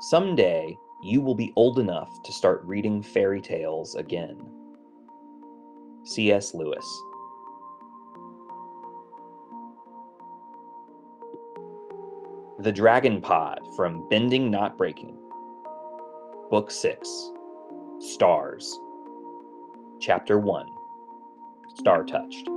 Someday, you will be old enough to start reading fairy tales again. C.S. Lewis. The Dragon Pod from Bending Not Breaking. Book 6. Stars. Chapter 1. Startouched.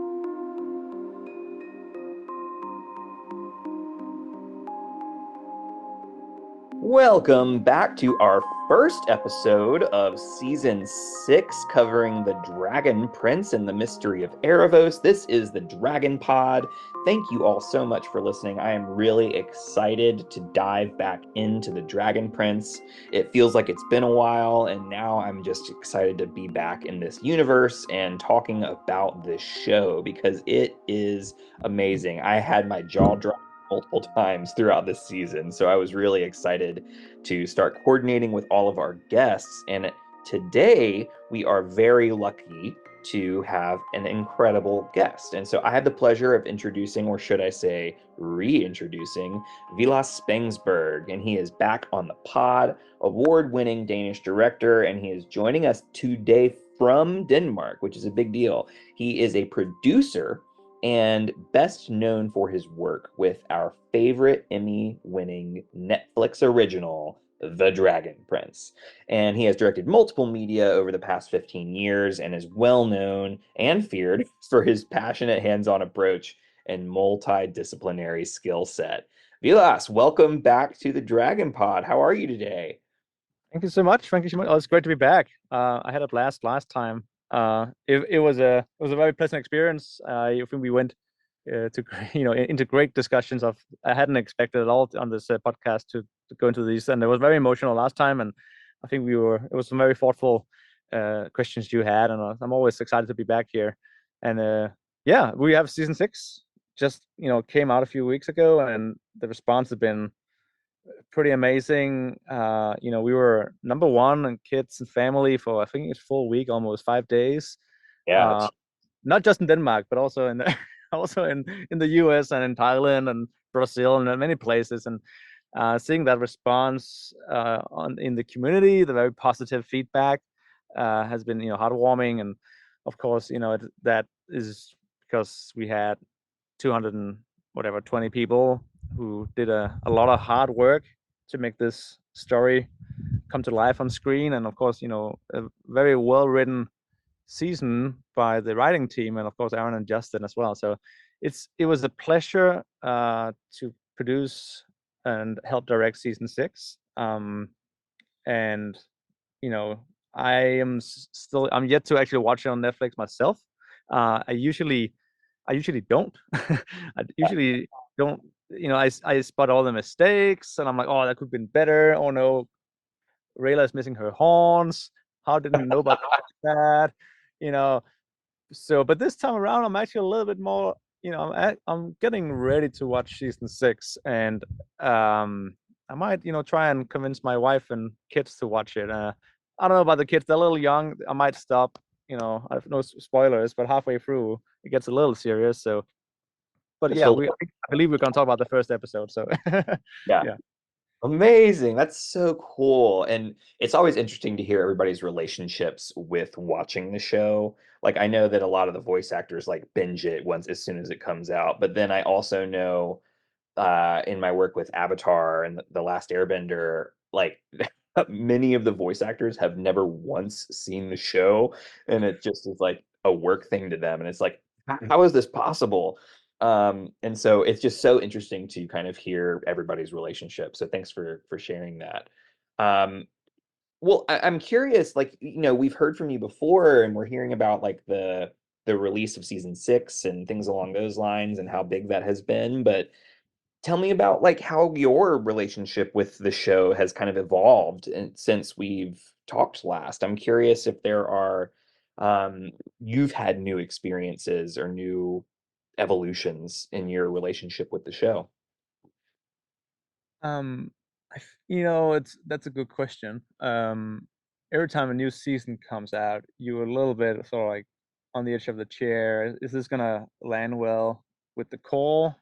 Welcome back to our first episode of Season 6, covering the Dragon Prince and the Mystery of Aaravos. This is the Dragon Pod. Thank you all so much for listening. I am really excited to dive back into the Dragon Prince. It feels like it's been a while, and now I'm just excited to be back in this universe and talking about this show because it is amazing. I had my jaw dropped multiple times throughout this season. So I was really excited to start coordinating with all of our guests. And today we are very lucky to have an incredible guest. And so I had the pleasure of introducing, or should I say, reintroducing Villads Spangsberg. And he is back on the pod, award-winning Danish director, and he is joining us today from Denmark, which is a big deal. He is a producer and best known for his work with our favorite Emmy-winning Netflix original, The Dragon Prince. And he has directed multiple media over the past 15 years and is well known and feared for his passionate hands-on approach and multidisciplinary skill set. Vilas, welcome back to the Dragon Pod. How are you today? Thank you so much. Thank you so much. Oh, it's great to be back. I had a blast last time. It was a very pleasant experience. I think we went to into great discussions of I hadn't expected at all on this podcast to go into these, and it was very emotional last time. And I think it was some very thoughtful questions you had, and I'm always excited to be back here. And yeah, we have season 6 just came out a few weeks ago, and the response has been pretty amazing. We were number one in kids and family for I think it's full week, almost 5 days. Yeah, Uh, Not just in Denmark, but also in the, also in the US and in Thailand and Brazil and in many places. And seeing that response in the community, the very positive feedback has been heartwarming. And of course, that is because we had 200 and whatever 20 people who did a lot of hard work to make this story come to life on screen. And of course, a very well written season by the writing team, and of course Aaron and Justin as well. So it was a pleasure to produce and help direct season 6. And you know I'm yet to actually watch it on Netflix myself. I usually don't. I usually don't. I spot all the mistakes, and I'm like, oh, that could have been better. Oh no, Rayla is missing her horns. How didn't nobody catch that? You know. So, but this time around, I'm actually a little bit more. I'm getting ready to watch season 6, and I might, try and convince my wife and kids to watch it. I don't know about the kids; they're a little young. I might stop. I have no spoilers, but halfway through, it gets a little serious. So, but yeah, totally. I believe we're gonna talk about the first episode. So, Yeah. yeah. Amazing. That's so cool. And it's always interesting to hear everybody's relationships with watching the show. Like I know that a lot of the voice actors like binge it once as soon as it comes out, but then I also know in my work with Avatar and The Last Airbender, like many of the voice actors have never once seen the show, and it just is like a work thing to them. And it's like, how is this possible? And so it's just so interesting to kind of hear everybody's relationship. So thanks for sharing that. Um, well, I'm curious, like, we've heard from you before, and we're hearing about like the release of season 6 and things along those lines and how big that has been. But tell me about like how your relationship with the show has kind of evolved since we've talked last. I'm curious if there are you've had new experiences or new evolutions in your relationship with the show. Um, it's that's a good question. Every time a new season comes out, you're a little bit sort of like on the edge of the chair. Is this gonna land well with the core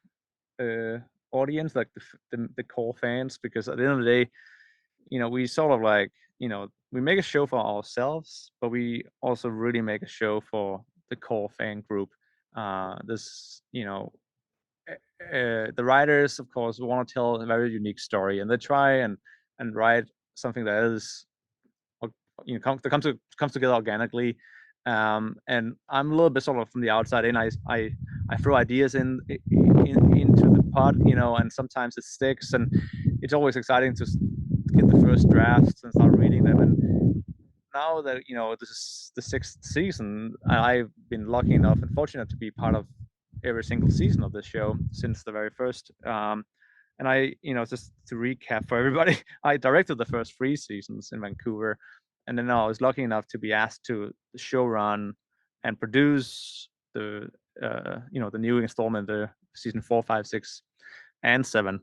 uh, audience, like the core fans? Because at the end of the day, we sort of like, we make a show for ourselves, but we also really make a show for the core fan group. This, the writers, of course, want to tell a very unique story, and they try and write something that is, that comes together organically. And I'm a little bit sort of from the outside in. I throw ideas into the pot, and sometimes it sticks, and it's always exciting to get the first drafts and start reading them. And now that this is the 6th season, I've been lucky enough and fortunate to be part of every single season of this show since the very first. And I, just to recap for everybody, I directed the first 3 seasons in Vancouver, and then I was lucky enough to be asked to show run and produce the new installment, the season 4, 5, 6, and 7.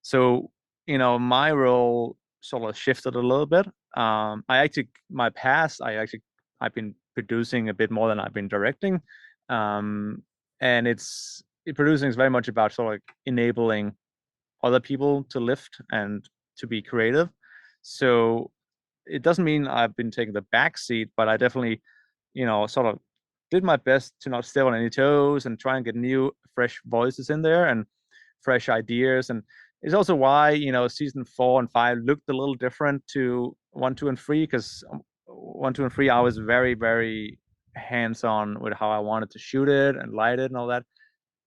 So my role sort of shifted a little bit. I've been producing a bit more than I've been directing, and producing is very much about sort of like enabling other people to lift and to be creative. So it doesn't mean I've been taking the back seat, but I definitely, sort of did my best to not step on any toes and try and get new, fresh voices in there and fresh ideas. And it's also why, season 4 and 5 looked a little different to 1, 2, and 3, because 1, 2, and 3, I was very, very hands-on with how I wanted to shoot it and light it and all that.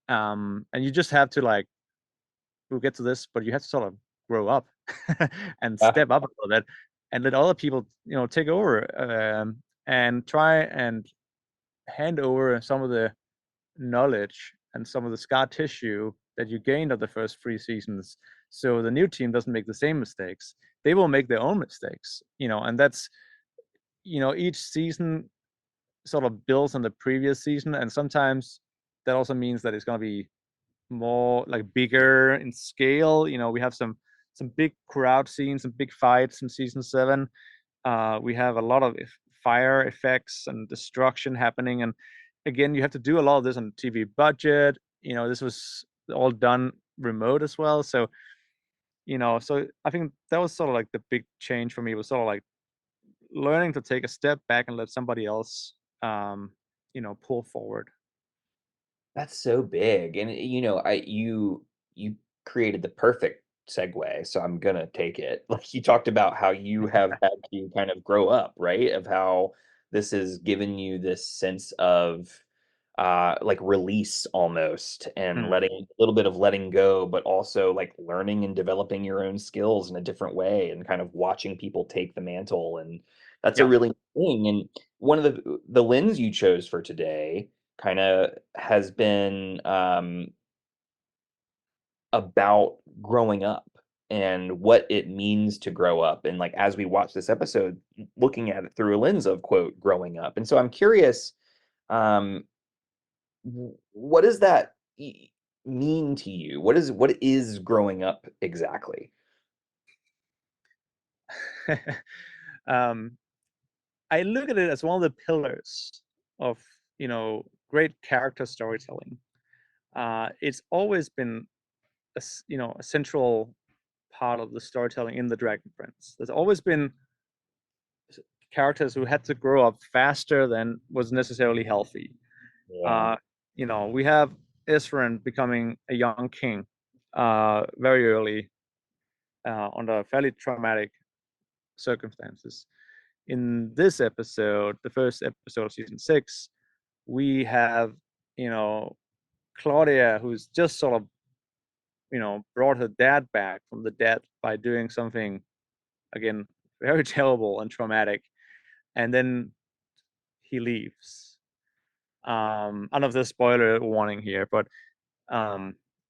And you just have to like, we'll get to this, but you have to sort of grow up and Yeah. step up a little bit and let other people, take over, and try and hand over some of the knowledge and some of the scar tissue that you gained of the first 3 seasons, so the new team doesn't make the same mistakes. They will make their own mistakes, and that's, each season sort of builds on the previous season, and sometimes that also means that it's going to be more like bigger in scale. We have some big crowd scenes and big fights in season 7. We have a lot of fire effects and destruction happening, and again, you have to do a lot of this on TV budget. This was all done remote as well, so so I think that was sort of like the big change for me, was sort of like learning to take a step back and let somebody else, pull forward. That's so big, and, you created the perfect segue, so I'm gonna take it. Like, you talked about how you have had to kind of grow up, right? Of how this has given you this sense of, like, release almost, and Mm. letting a little bit of letting go, but also, like, learning and developing your own skills in a different way, and kind of watching people take the mantle, and that's a Yeah. really thing. And one of the lens you chose for today kinda has been, about growing up and what it means to grow up, and, like, as we watch this episode, looking at it through a lens of, quote, "growing up." And so I'm curious, um, what does that mean to you? What is growing up exactly? um, I look at it as one of the pillars of, great character storytelling. It's always been a central part of the storytelling in the Dragon Prince. There's always been characters who had to grow up faster than was necessarily healthy. Yeah. Uh, we have Isran becoming a young king very early, under fairly traumatic circumstances. In this episode, the first episode of season 6, we have, you know, Claudia, who's just sort of, brought her dad back from the dead by doing something, again, very terrible and traumatic. And then he leaves. I don't know if there's a spoiler warning here, but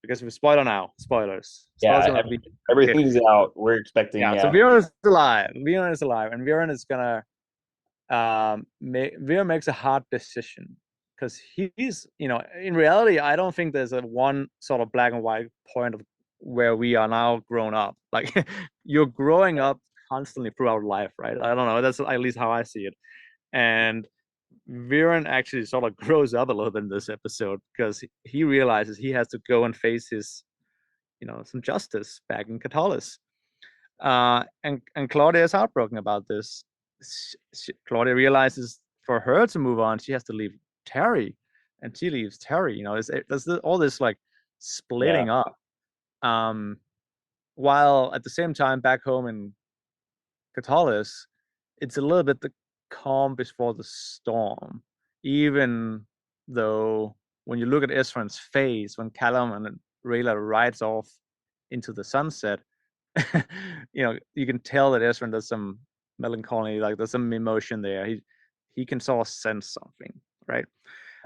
because if we spoiler now, spoilers Yeah, gonna be okay. everything's out. We're expecting, Yeah, so yeah. Viren is alive. Viren is alive, and Viren is gonna Viren makes a hard decision because he's, in reality, I don't think there's a one sort of black and white point of where we are now grown up. Like you're growing up constantly throughout life, right? I don't know. That's at least how I see it. And Viren actually sort of grows up a little bit in this episode because he realizes he has to go and face his, some justice back in Catalyst. And Claudia is heartbroken about this. Claudia realizes for her to move on, she has to leave Terry, and she leaves Terry. There's all this like Yeah. splitting up. Um, while at the same time, back home in Catullus, it's a little bit the calm before the storm. Even though when you look at Ezran's face when Callum and Rayla rides off into the sunset, you can tell that Ezran does some melancholy, like there's some emotion there. He can sort of sense something, right?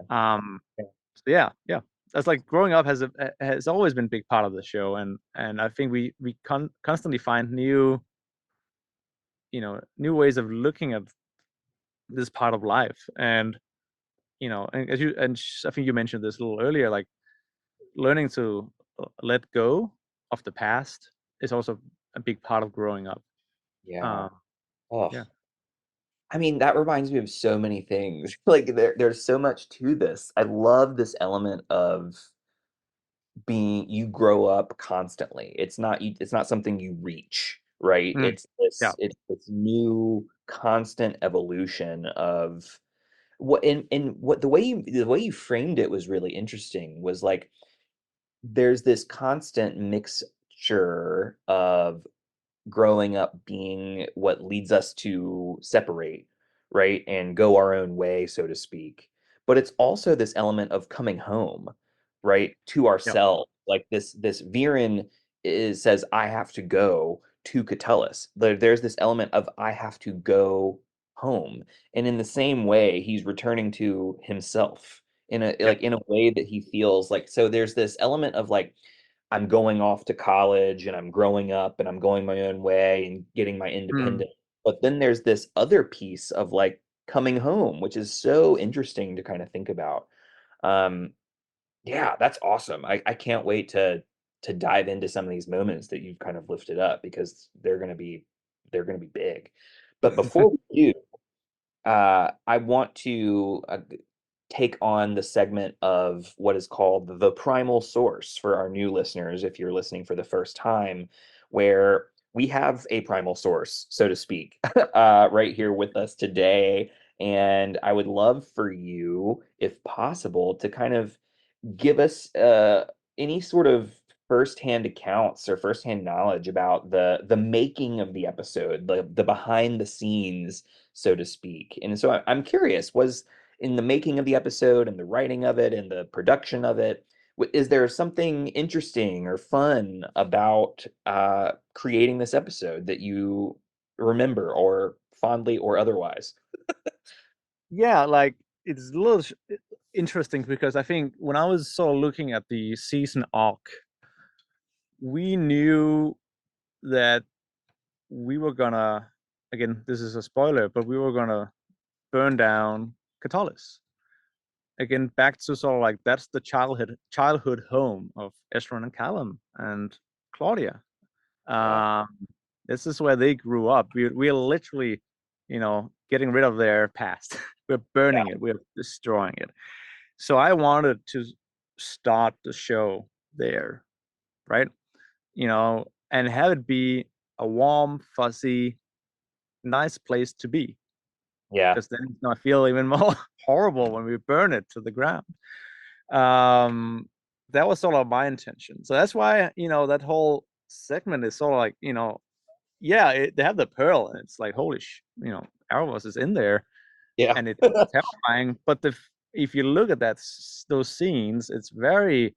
Um, so yeah. That's like growing up has always been a big part of the show, and I think we constantly find new ways of looking at this part of life. And and I think you mentioned this a little earlier, like learning to let go of the past is also a big part of growing up. Yeah. um Oh, yeah. I mean, that reminds me of so many things. Like there's so much to this. I love this element of being you grow up constantly. It's not something you reach, right? Mm, yeah. It's this new constant evolution of what and what the way you framed it was really interesting was like there's this constant mixture of growing up being what leads us to separate, right? And go our own way, so to speak. But it's also this element of coming home, right? To Yeah. ourselves. Like this Viren says, I have to go to Catullus. There's this element of I have to go home. And in the same way, he's returning to himself Yeah. in a way that he feels like so there's this element of like I'm going off to college and I'm growing up and I'm going my own way and getting my Mm. independence. But then there's this other piece of like coming home, which is so interesting to kind of think about. Um, yeah, that's awesome. I can't wait to dive into some of these moments that you've kind of lifted up because they're gonna be big. But before we do, I want to take on the segment of what is called the primal source for our new listeners, if you're listening for the first time, where we have a primal source, so to speak, right here with us today. And I would love for you, if possible, to kind of give us any sort of firsthand accounts or firsthand knowledge about the making of the episode, the behind the scenes, so to speak. And so I'm curious, was in the making of the episode and the writing of it and the production of it, is there something interesting or fun about creating this episode that you remember or fondly or otherwise? Yeah, like it's a little interesting because I think when I was sort of looking at the season arc, we knew that we were gonna, again, this is a spoiler, but we were gonna burn down Catullus. Again, back to sort of like that's the childhood home of Ezran and Callum and Claudia. Yeah, Um, this is where they grew up. We're literally, getting rid of their past. We're burning yeah, it. We're destroying it. So I wanted to start the show there, right? And have it be a warm, fuzzy, nice place to be. yeah, Because then it's gonna feel even more horrible when we burn it to the ground. Um, that was sort of my intention. So that's why that whole segment is sort of like yeah, they have the pearl, and it's like holy Aaravos is in there, yeah, and it's terrifying. But if you look at those scenes, it's very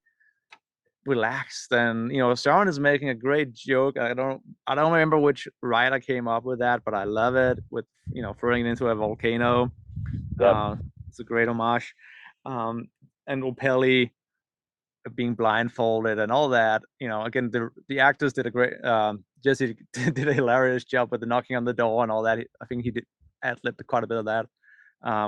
relaxed, and Sharon is making a great joke. I don't remember which writer came up with that, but I love it with throwing it into a volcano. yep, uh it's a great homage. And Opelli being blindfolded and all that. Again, the actors did a great. Jesse did a hilarious job with the knocking on the door and all that. I think he did ad-libbed quite a bit of that.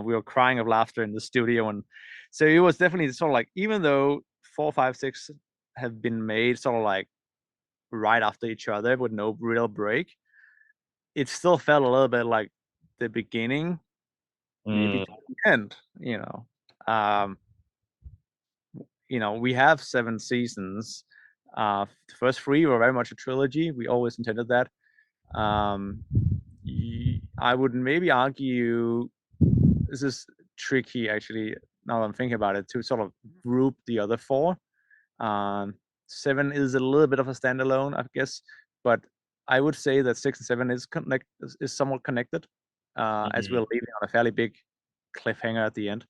We were crying of laughter in the studio, and so it was definitely sort of like, even though 4, 5, 6 have been made sort of like right after each other with no real break, it still felt a little bit like the beginning, maybe mm, to the end. Um, we have 7 seasons. The first 3 were very much a trilogy. We always intended that. Um, I would maybe argue this is tricky actually. Now that I'm thinking about it, to sort of group the other four. Um, 7 is a little bit of a standalone, I guess, but I would say that 6 and 7 is somewhat connected, as we're Mhm. leaving on a fairly big cliffhanger at the end. Yeah.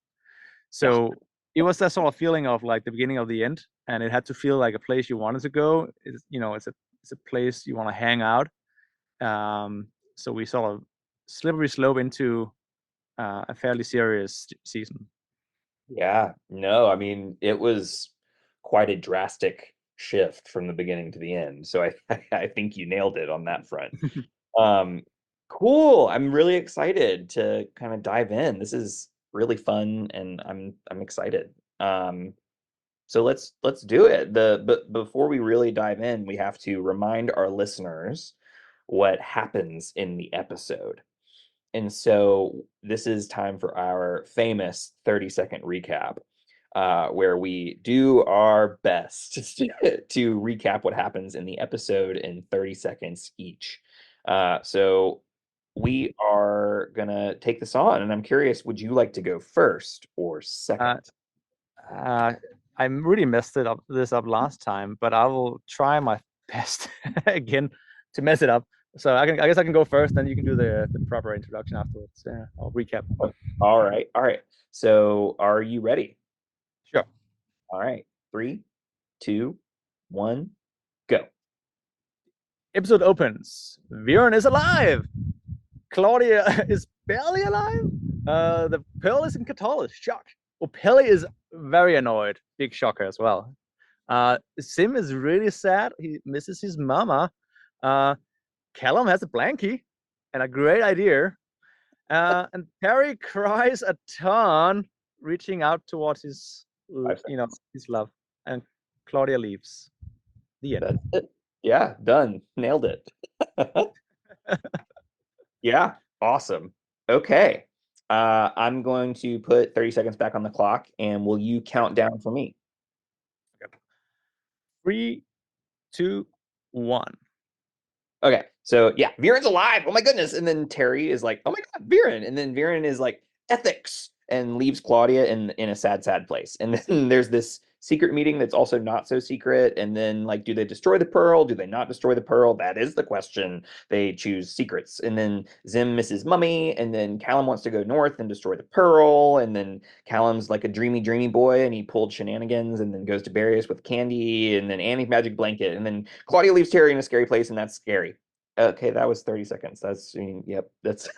So it was that sort of feeling of like the beginning of the end, and it had to feel like a place you wanted to go. It's a place you want to hang out. So we sort of slippery slope into a fairly serious season. Yeah. No, I mean, it was quite a drastic shift from the beginning to the end. So I think you nailed it on that front. Um, cool. I'm really excited to kind of dive in. This is really fun and I'm excited. So let's do it. But before we really dive in, we have to remind our listeners what happens in the episode. And so this is time for our famous 30-second recap, where we do our best to recap what happens in the episode in 30 seconds each. So we are gonna take this on, and I'm curious, would you like to go first or Uh, second? Uh, I really messed this up last time, but I will try my best again to mess it up. So I guess I can go first, then you can do the proper introduction afterwards. Yeah, I'll recap. All right, all right. So are you ready? Sure. All right, 3, 2, 1, go. Episode opens. Viren is alive. Claudia is barely alive. The Pearl is in Catalyst, shocked. Opelli is very annoyed. Big shocker as well. Sim is really sad. He misses his mama. Uh, Callum has a blankie and a great idea. And Perry cries a ton, reaching out towards his, 5 seconds. his love. And Claudia leaves. The end. That's it. Yeah, done. Nailed it. Yeah, awesome. Okay. I'm going to put 30 seconds back on the clock, and will you count down for me? 3, 2, 1. Okay, so yeah, Viren's alive. Oh my goodness. And then Terry is like, oh my God, Viren. And then Viren is like, ethics, and leaves Claudia in a sad, sad place. And then there's this secret meeting that's also not so secret. And then, like, do they destroy the pearl? Do they not destroy the pearl? That is the question. They choose secrets. And then Zim misses Mummy. And then Callum wants to go north and destroy the pearl. And then Callum's like a dreamy, dreamy boy, and he pulled shenanigans and then goes to Barrios with candy. And then Annie's magic blanket. And then Claudia leaves Terry in a scary place, and that's scary. Okay, that was 30 seconds. That's, I mean, yep, that's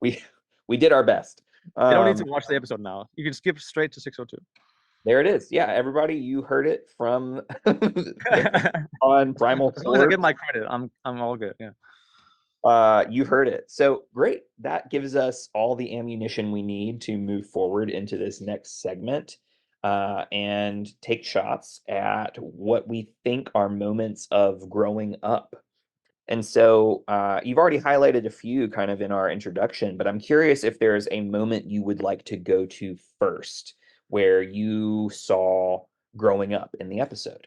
we did our best. You don't need to watch the episode now. You can skip straight to 602. There it is. Yeah, everybody, you heard it from on Primal As long as I Sword. get my credit, I'm all good. Yeah. You heard it. So great. That gives us all the ammunition we need to move forward into this next segment, and take shots at what we think are moments of growing up. And so you've already highlighted a few kind of in our introduction, but I'm curious if there's a moment you would like to go to first where you saw growing up in the episode.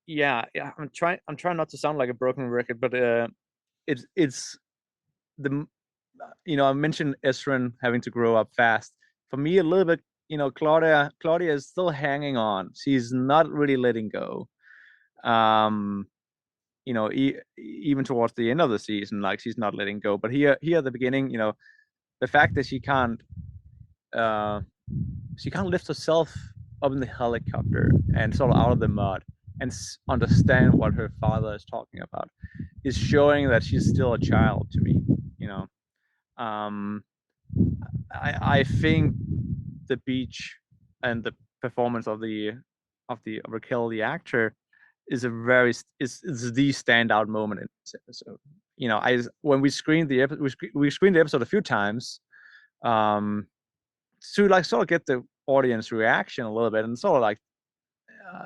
Yeah. I'm trying not to sound like a broken record, but it's the I mentioned Esrin having to grow up fast. For me, a little bit, Claudia is still hanging on. She's not really letting go. Um, even towards the end of the season, like she's not letting go. But here at the beginning, the fact that uh, she can't lift herself up in the helicopter and sort of out of the mud and understand what her father is talking about is showing that she's still a child to me. You know, um, I think the beach and the performance of Raquel, the actor, is is the standout moment in this episode. I when we screened we screened the episode a few times, um, to like sort of get the audience reaction a little bit and sort of like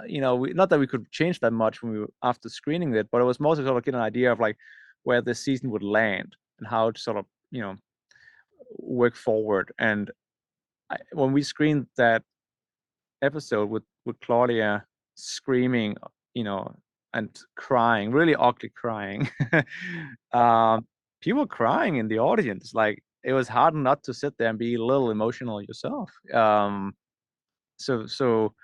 not that we could change that much when we were after screening it, but it was mostly sort of get an idea of like where the season would land and how to sort of work forward. And when we screened that episode with Claudia screaming, you know, and crying, really ugly crying. People crying in the audience, like it was hard not to sit there and be a little emotional yourself. So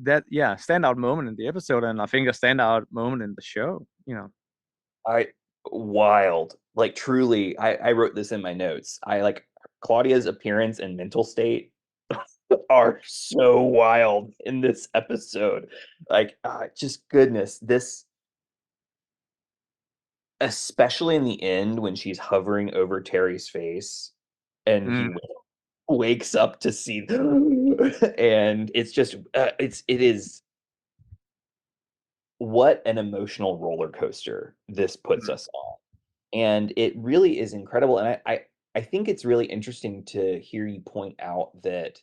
that, yeah, standout moment in the episode, and I think a standout moment in the show. I wild. Like truly, I wrote this in my notes. I like Claudia's appearance and mental state are so wild in this episode. Like, just goodness, this, especially in the end when she's hovering over Terry's face and Mm, he wakes up to see and it's just it is what an emotional roller coaster this puts mm. us on. And it really is incredible. And I think it's really interesting to hear you point out that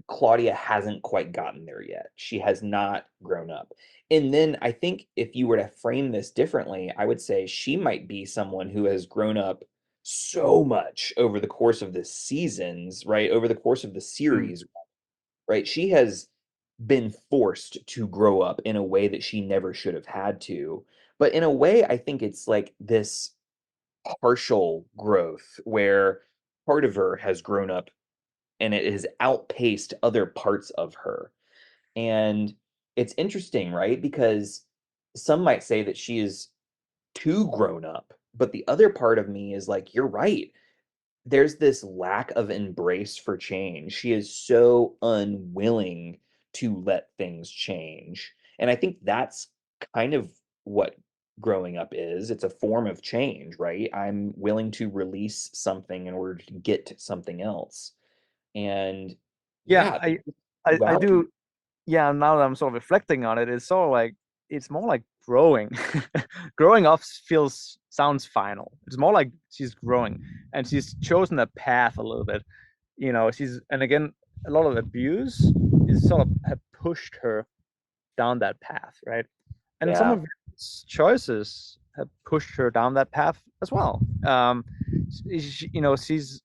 Claudia hasn't quite gotten there yet. She has not grown up. And then I think if you were to frame this differently, I would say she might be someone who has grown up so much over the course of the seasons, right? Over the course of the Mm. series, right? She has been forced to grow up in a way that she never should have had to. But in a way, I think it's like this partial growth where part of her has grown up and it has outpaced other parts of her. And it's interesting, right? Because some might say that she is too grown up, but the other part of me is like, you're right. There's this lack of embrace for change. She is so unwilling to let things change. And I think that's kind of what growing up is. It's a form of change, right? I'm willing to release something in order to get to something else. And Yeah, yeah, I wow. do. Yeah, now that I'm sort of reflecting on it, it's sort of like it's more like growing. Growing up sounds final. It's more like she's growing, and she's chosen a path a little bit. She's, and again, a lot of abuse is sort of have pushed her down that path, right? And some Yeah, of his choices have pushed her down that path as well.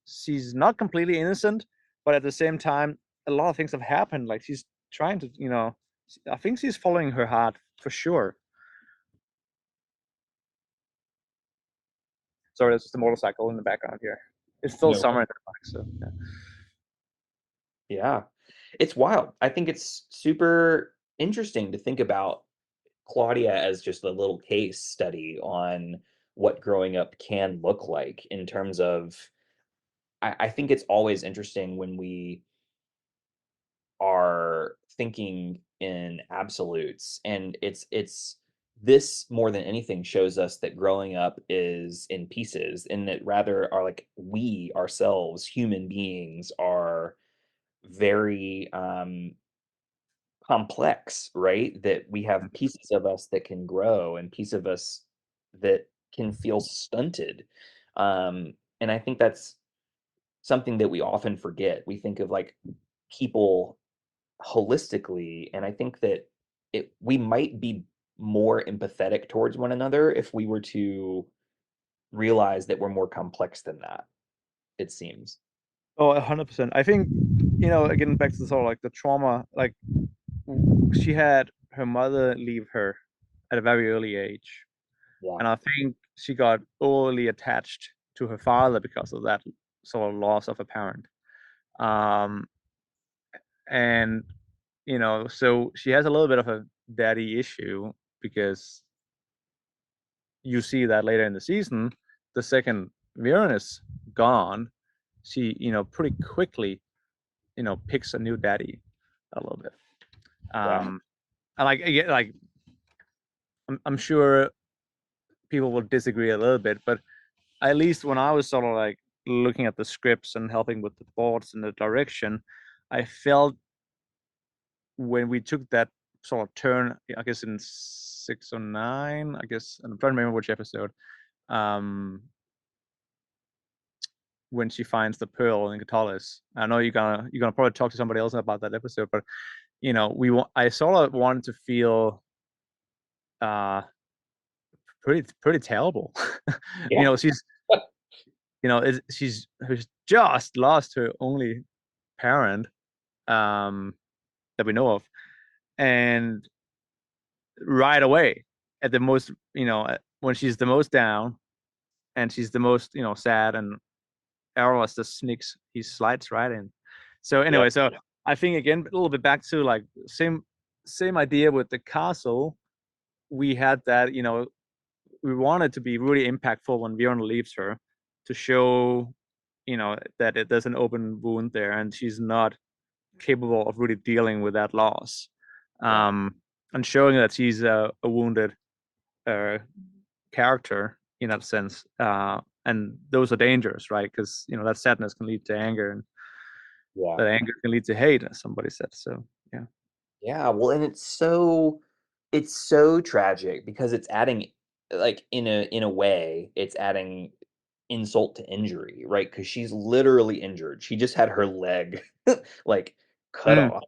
She's not completely innocent, but at the same time, a lot of things have happened. Like she's trying to, I think she's following her heart for sure. Sorry, that's just a motorcycle in the background here. It's still no, summer in Denmark, so yeah. yeah. It's wild. I think it's super interesting to think about Claudia as just a little case study on what growing up can look like in terms of I think it's always interesting when we are thinking in absolutes and it's this more than anything shows us that growing up is in pieces and that rather are like we ourselves human beings are very complex, right? That we have pieces of us that can grow and pieces of us that can feel stunted. And I think that's something that we often forget. We think of like people holistically, and I think that we might be more empathetic towards one another if we were to realize that we're more complex than that, it seems. Oh, 100%. I think, again, back to the sort of like the trauma, like she had her mother leave her at a very early age. Yeah. And I think she got overly attached to her father because of that sort of loss of a parent. Um, and, so she has a little bit of a daddy issue because you see that later in the season, the second Viren is gone, she, pretty quickly, picks a new daddy a little bit. Yeah. And like I'm sure people will disagree a little bit, but at least when I was sort of like looking at the scripts and helping with the thoughts and the direction, I felt when we took that sort of turn, I guess in 6 or 9, I guess, and I'm trying to remember which episode, um, when she finds the pearl in Catalis. I know you're gonna probably talk to somebody else about that episode, but I sort of wanted to feel uh pretty terrible. Yeah. She's she's just lost her only parent, um, that we know of, and right away at the most, when she's the most down and she's the most, sad, and Aaravos just he slides right in. So Yep. anyway, so I think again a little bit back to like same idea with the castle. We had that, we wanted to be really impactful when Viren leaves her, to show, that there's an open wound there and she's not capable of really dealing with that loss, Yeah. and showing that she's a wounded uh, character in that sense. And those are dangerous, right? Because that sadness can lead to anger, and Yeah. that anger can lead to hate, as somebody said. So yeah. Yeah, well, and it's so tragic because it's adding, like, in a way, it's adding insult to injury, right? Because she's literally injured. She just had her leg like cut Mm, off.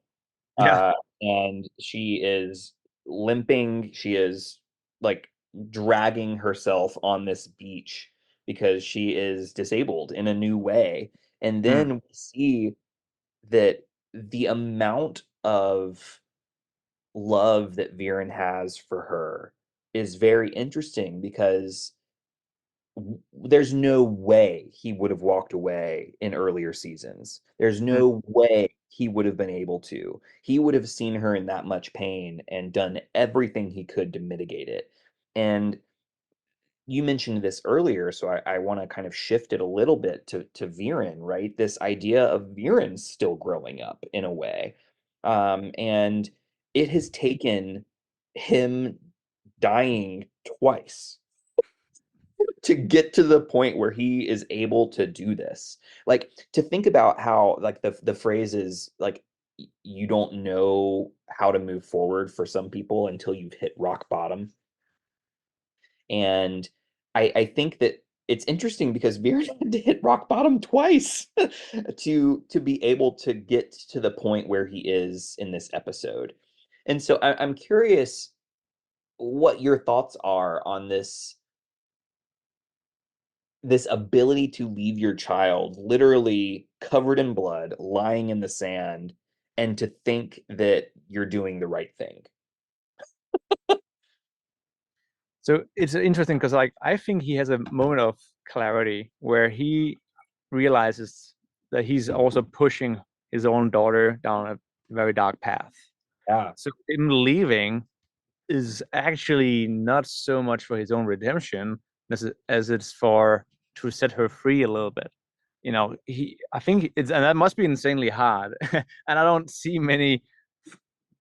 yeah. Uh and she is limping. She is like dragging herself on this beach because she is disabled in a new way. And Mm. then we see that the amount of love that Viren has for her is very interesting because there's no way he would have walked away in earlier seasons. There's Mm. no way he would have been able to. He would have seen her in that much pain and done everything he could to mitigate it. And you mentioned this earlier, so I want to kind of shift it a little bit to Viren, right? This idea of Viren still growing up in a way. And it has taken him dying twice to get to the point where he is able to do this. Like, to think about how, like, the phrase is like, you don't know how to move forward for some people until you've hit rock bottom. And I think that it's interesting because Beard had to hit rock bottom twice to be able to get to the point where he is in this episode. And so I'm curious what your thoughts are on this ability to leave your child literally covered in blood, lying in the sand, and to think that you're doing the right thing. So it's interesting because, like, I think he has a moment of clarity where he realizes that he's also pushing his own daughter down a very dark path. Yeah. So him leaving is actually not so much for his own redemption as it's for to set her free a little bit. I think it's, and that must be insanely hard. And I don't see many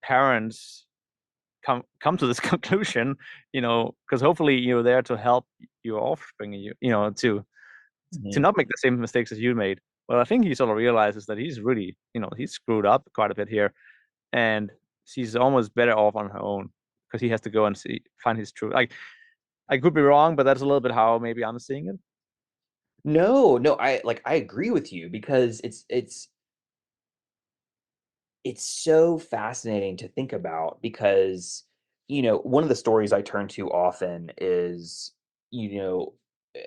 parents come to this conclusion, because hopefully you're there to help your offspring, to Mhm. not make the same mistakes as you made. Well, I think he sort of realizes that he's really, he's screwed up quite a bit here, and she's almost better off on her own because he has to go and find his true. Like, I could be wrong, but that's a little bit how maybe I'm seeing it. No, no, I agree with you because it's so fascinating to think about because one of the stories I turn to often is you know eh,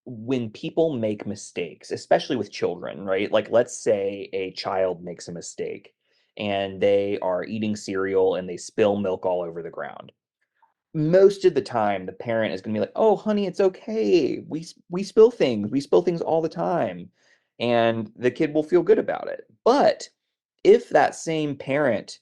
when people make mistakes, especially with children, right? Like, let's say a child makes a mistake and they are eating cereal and they spill milk all over the ground. Most of the time the parent is going to be like, "Oh honey, it's okay, we spill things, all the time," and the kid will feel good about it. But if that same parent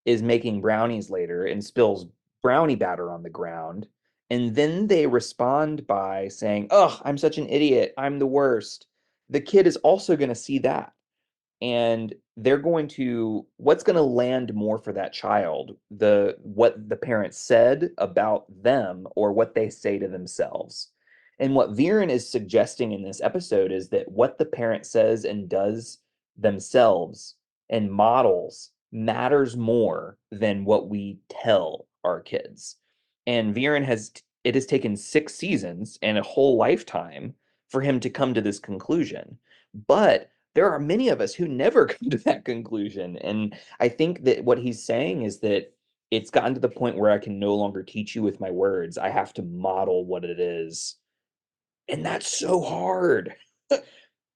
is making brownies later and spills brownie batter on the ground, and then they respond by saying, "Oh, I'm such an idiot, I'm the worst," the kid is also going to see that, and they're going to what's going to land more for that child, the what the parent said about them or what they say to themselves. And what Viren is suggesting in this episode is that what the parent says and does themselves and models matters more than what we tell our kids. And Viren has it has taken 6 seasons and a whole lifetime for him to come to this conclusion, but there are many of us who never come to that conclusion. And I think that what he's saying is that it's gotten to the point where I can no longer teach you with my words. I have to model what it is. And that's so hard.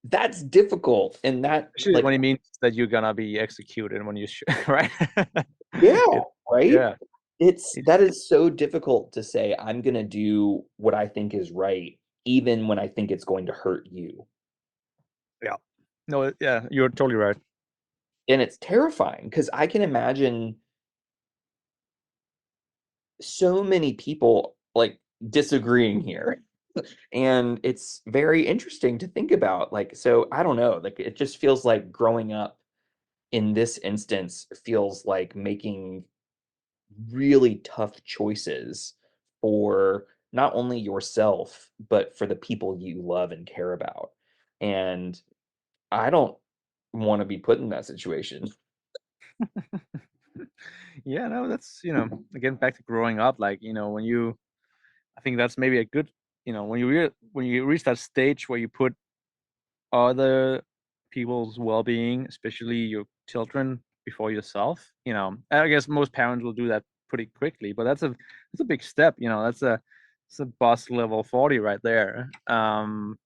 That's difficult. And that, Especially like, when it means that you're gonna be executed when you right. yeah, it, right? yeah. That is so difficult to say, I'm gonna do what I think is right, even when I think it's going to hurt you. Yeah. No, yeah, you're totally right. And it's terrifying because I can imagine so many people like disagreeing here. And it's very interesting to think about. Like, so I don't know, like it just feels like growing up in this instance feels like making really tough choices for not only yourself, but for the people you love and care about. And I don't want to be put in that situation. Yeah, no, that's, again, back to growing up, like, when you, I think that's maybe a good, when you reach that stage where you put other people's well-being, especially your children, before yourself. I guess most parents will do that pretty quickly, but that's a big step. That's a boss level 40 right there. And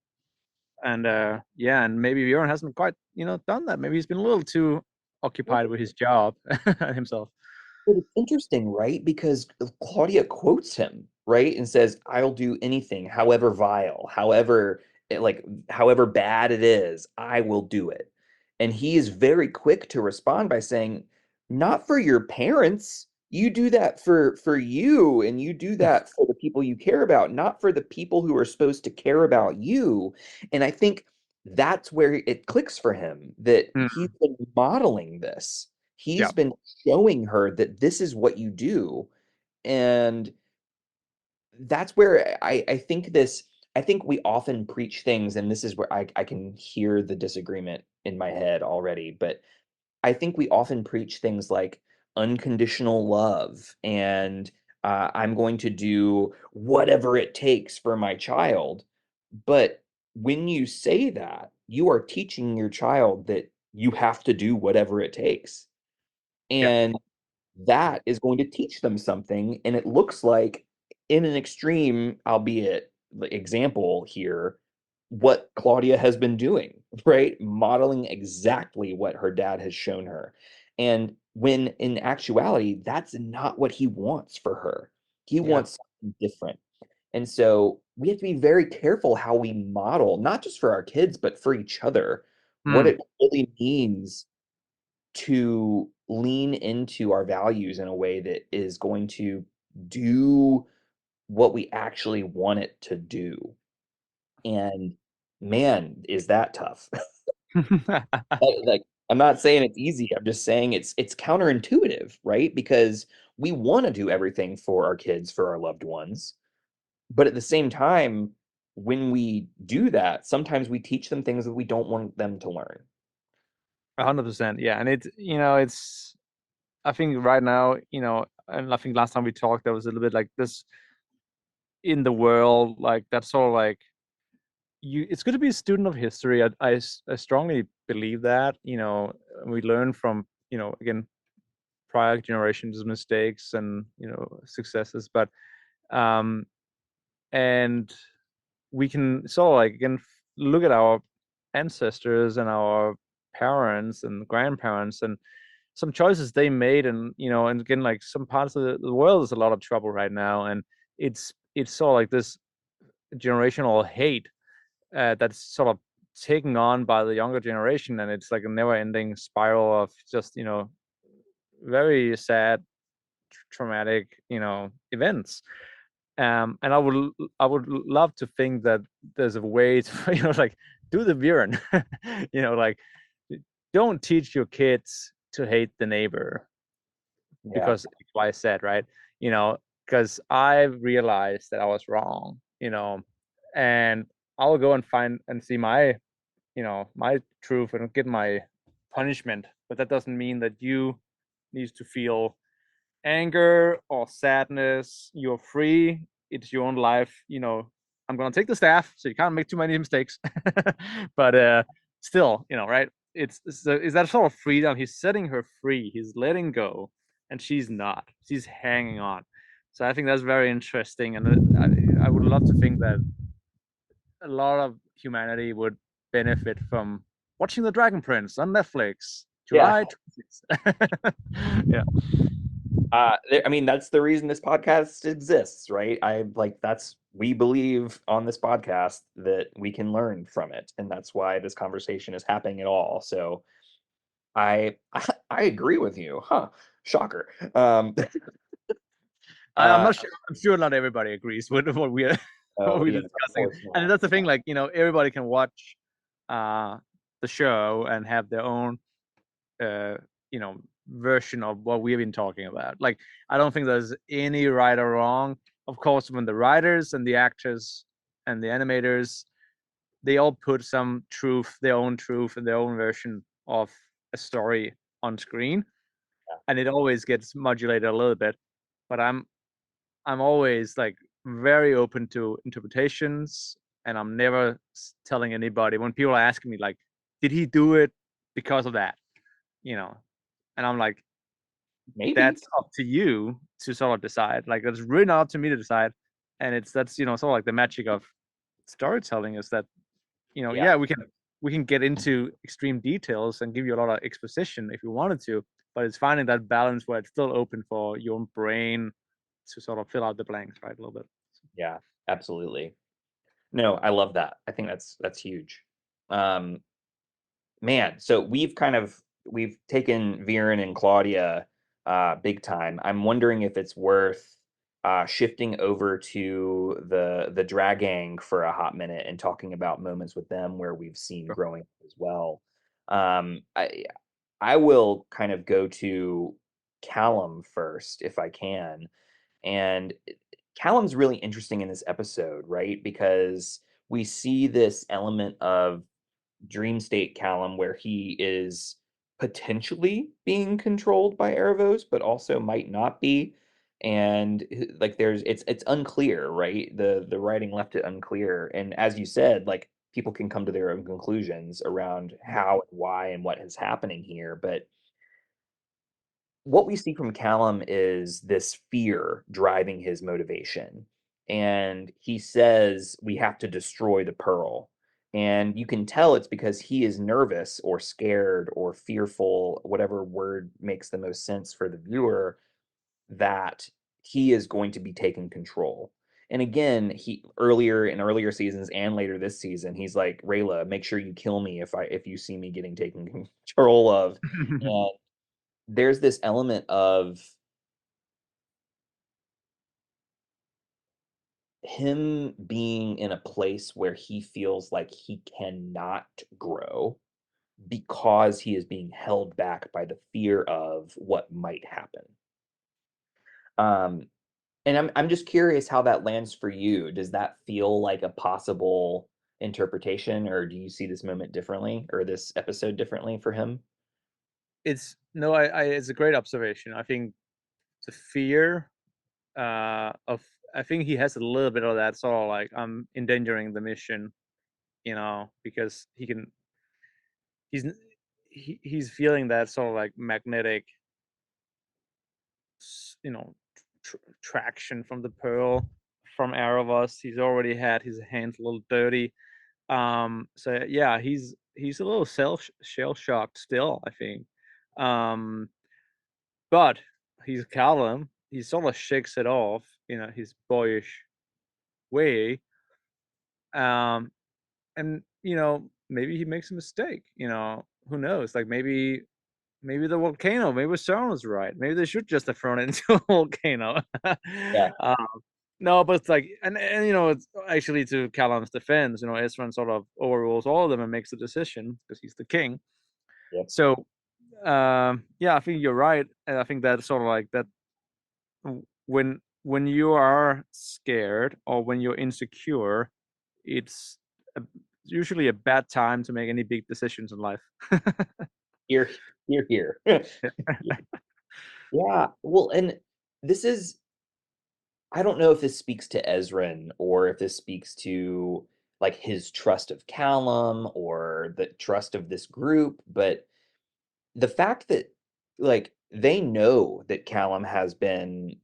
yeah, and maybe Bjorn hasn't quite done that. Maybe he's been a little too occupied with his job himself. But it's interesting, right? Because Claudia quotes him, right? And says, I'll do anything, however vile, however bad it is, I will do it. And he is very quick to respond by saying, not for your parents. You do that for you, and you do that for the people you care about, not for the people who are supposed to care about you. And I think that's where it clicks for him that he's Mm, been modeling this. yeah, He's been showing her that this is what you do. And that's where I think we often preach things, and this is where I can hear the disagreement in my head already, but I think we often preach things like unconditional love and I'm going to do whatever it takes for my child. But when you say that, you are teaching your child that you have to do whatever it takes. yeah, And that is going to teach them something. And it looks like, in an extreme, albeit example here, what Claudia has been doing, right? Modeling exactly what her dad has shown her. And when in actuality, that's not what he wants for her. He yeah. wants something different. And so we have to be very careful how we model, not just for our kids, but for each other, what Hmm. it really means to lean into our values in a way that is going to do what we actually want it to do. And man, is that tough. Like, I'm not saying it's easy. I'm just saying it's counterintuitive, right? Because we want to do everything for our kids, for our loved ones. But at the same time, when we do that, sometimes we teach them things that we don't want them to learn. 100%. Yeah, and it's. I think right now, and I think last time we talked, there was a little bit like this in the world, like that's sort of like you. It's good to be a student of history. I strongly believe that. We learn from again prior generations' mistakes and successes, but um and we can sort of like again look at our ancestors and our parents and grandparents and some choices they made, and and again like some parts of the world is a lot of trouble right now, and it's sort of like this generational hate that's sort of taken on by the younger generation, and it's like a never-ending spiral of just very sad traumatic events. And I would love to think that there's a way to like do the Viren, like don't teach your kids to hate the neighbor Yeah. because X, Y, Z, right? Because I realized that I was wrong, and I'll go and find and see my truth and get my punishment. But that doesn't mean that you need to feel anger or sadness. You're free. It's your own life. I'm gonna take the staff, so you can't make too many mistakes. But still, right? Is that sort of freedom? He's setting her free. He's letting go, and she's not. She's hanging on. So I think that's very interesting, and I would love to think that a lot of humanity would benefit from watching The Dragon Prince on Netflix, Yeah. July 26th. Yeah. I mean, that's the reason this podcast exists, right? We believe on this podcast that we can learn from it, and that's why this conversation is happening at all. So I I agree with you, huh? Shocker. I'm uh, not sure. I'm sure not everybody agrees with what we're what oh we're yeah, of discussing, course and not. that's the thing. Like, everybody can watch uh, the show and have their own uh, version of what we've been talking about. Like, I don't think there's any right or wrong. Of course, when the writers and the actors and the animators, they all put some truth, their own truth, and their own version of a story on screen, and it always gets modulated a little bit. But I'm always like very open to interpretations, and I'm never telling anybody when people are asking me like, "Did he do it because of that?" You know, and I'm like, Maybe. "That's up to you to sort of decide. Like, it's really not up to me to decide." And that's sort of like the magic of storytelling is that Yeah, yeah, we can get into extreme details and give you a lot of exposition if you wanted to, but it's finding that balance where it's still open for your own brain to sort of fill out the blanks, right, a little bit. yeah, absolutely. No, I love that. I think that's huge. Um, Man, so we've taken Viren and Claudia big time. I'm wondering if it's worth shifting over to the Dragang for a hot minute and talking about moments with them where we've seen Sure. growing up as well. Um, I I will kind of go to Callum first if I can. And Callum's really interesting in this episode, right? Because we see this element of dream state Callum where he is potentially being controlled by Aaravos, but also might not be. And like it's unclear, right? The writing left it unclear. And as you said, like people can come to their own conclusions around how and why and what is happening here. But what we see from Callum is this fear driving his motivation. And he says, we have to destroy the pearl. And you can tell it's because he is nervous or scared or fearful, whatever word makes the most sense for the viewer, that he is going to be taking control. And again, he earlier in earlier seasons and later this season, he's like, Rayla, make sure you kill me if you see me getting taken control of. And there's this element of him being in a place where he feels like he cannot grow because he is being held back by the fear of what might happen. Um, and I'm just curious how that lands for you. Does that feel like a possible interpretation, or do you see this moment differently, or this episode differently for him? It's no, it's a great observation. I think the fear of I think he has a little bit of that sort of like I'm endangering the mission, because he's he's feeling that sort of like magnetic, you know, traction from the pearl from Aaravos. He's already had his hands a little dirty. So yeah, he's a little shell shocked still, I think. Um, but he's Callum. He sort of shakes it off, his boyish way. Um, and maybe he makes a mistake. Who knows? Like maybe the volcano, maybe Sharon was right. Maybe they should just have thrown it into a volcano. Yeah, um, no, but it's like, and it's actually to Callum's defense. Ezran sort of overrules all of them and makes the decision because he's the king. yeah. So, yeah, I think you're right, and I think that's sort of like that when you are scared or when you're insecure, it's a, usually a bad time to make any big decisions in life. Here, here, here. Yeah. Well, and this is I don't know if this speaks to Ezran or if this speaks to like his trust of Callum or the trust of this group, but the fact that like they know that Callum has been,